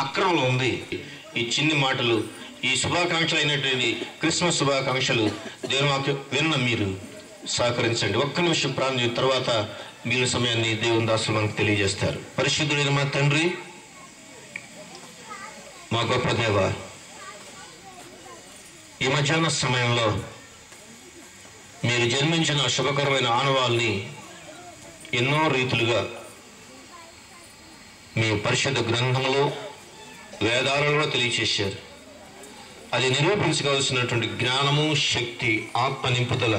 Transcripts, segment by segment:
అక్రమంలో ఉంది. ఈ చిన్ని మాటలు, ఈ శుభాకాంక్షలు అయినటువంటి క్రిస్మస్ శుభాకాంక్షలు దేవుని వాక్యం విన్న మీరు సహకరించండి. ఒక్క నిమిషం ప్రార్థన తర్వాత మీరు సమయాన్ని దేవుని దాసులు మనకు తెలియజేస్తారు. పరిశుద్ధుడైన మా తండ్రి, మా గొప్ప దేవ, ఈ మధ్యాహ్న సమయంలో మీరు జన్మించిన శుభకరమైన ఆనవాల్ని ఎన్నో రీతులుగా మీ పరిశుద్ధ గ్రంథంలో వేదాలలో తెలియచేశారు. అది నిరూపించవలసినటువంటి జ్ఞానము, శక్తి, ఆత్మ నింపుదల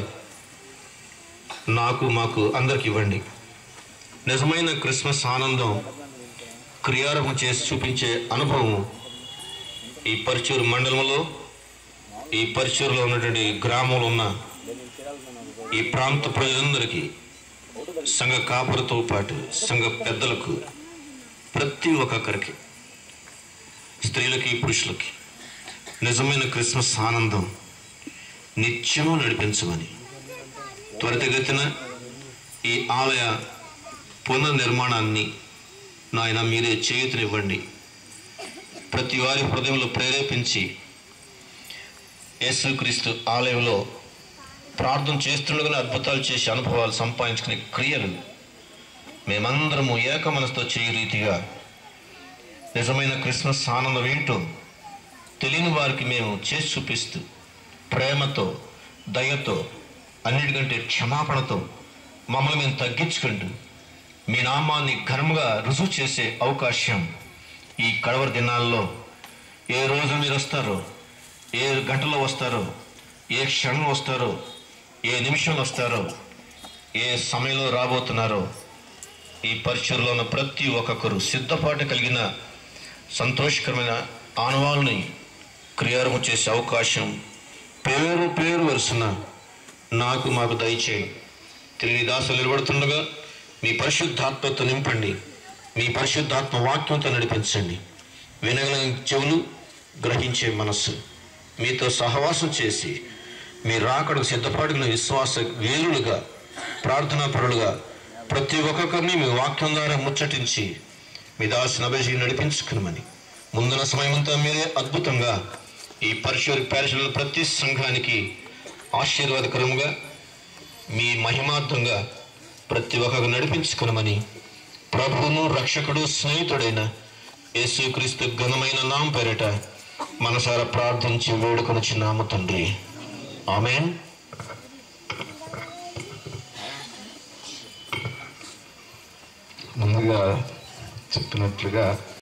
మాకు అందరికి ఇవ్వండి. నిజమైన క్రిస్మస్ ఆనందం క్రియారూపం చేసి చూపించే అనుభవం ఈ పరుచూరు మండలంలో, ఈ పరుచూరులో ఉన్నటువంటి గ్రామంలో ఉన్న ఈ ప్రాంత ప్రజలందరికీ, సంఘ కాపురతో పాటు సంఘ పెద్దలకు, ప్రతి ఒక్కొక్కరికి, స్త్రీలకి పురుషులకి నిజమైన క్రిస్మస్ ఆనందం నిత్యము నడిపించమని, త్వరితగతిన ఈ ఆలయ పునర్నిర్మాణాన్ని నాయన మీరే చేయూతనివ్వండి. ప్రతి వారి హృదయంలో ప్రేరేపించి యేసుక్రీస్తు ఆలయంలో ప్రార్థన చేస్తుండగానే అద్భుతాలు చేసే అనుభవాలు సంపాదించుకునే క్రియలు మేమందరము ఏక మనసుతో చేయు రీతిగా నిజమైన క్రిస్మస్ ఆనందం ఏంటో తెలియని వారికి మేము చేసి చూపిస్తూ, ప్రేమతో, దయతో, అన్నిటికంటే క్షమాపణతో మమ్మల్ని మేము తగ్గించుకుంటూ మీ నామాన్ని ఘనముగా రుజువు చేసే అవకాశం ఈ కడవరి దినాల్లో, ఏ రోజు మీరు వస్తారో, ఏ గంటలో వస్తారో, ఏ క్షణం వస్తారో, ఏ నిమిషంలో వస్తారో, ఏ సమయంలో రాబోతున్నారో, ఈ పరిచయలో ఉన్న ప్రతి ఒక్కొక్కరు సిద్ధపాటు కలిగిన సంతోషకరమైన ఆనవాళ్ళని క్రియారూపం చేసే అవకాశం పేరు పేరు వరుసన మాకు దయచేయి. తిరిగి దాసులు నిలబడుతుండగా మీ పరిశుద్ధాత్మతో నింపండి, మీ పరిశుద్ధాత్మ వాక్యంతో నడిపించండి. వినగలిగిన చెవులు, గ్రహించే మనస్సు, మీతో సహవాసం చేసి మీ రాకడకు సిద్ధపడిన విశ్వాస వీరులుగా, ప్రార్థనా పరులుగా ప్రతి ఒక్కొక్కరిని మీ వాక్యం ద్వారా ముచ్చటించి మీ దాసుని అభిషేకం నడిపించుకునమని, ముందున్న సమయమంతా మీరే అద్భుతంగా ఈ పరిశుద్ధ ప్యారిష్లో ప్రతి సంఘానికి ఆశీర్వాదకరముగా మీ మహిమార్థంగా ప్రతి ఒక్కరు నడిపించుకునమని ప్రభువును రక్షకుడు స్నేహితుడైన యేసుక్రీస్తు ఘనమైన నామం పేరిట మనసారా ప్రార్థించి వేడుకొనుచున్నాము తండ్రి. ఆమేన్. ముందుగా చెప్పినట్లుగా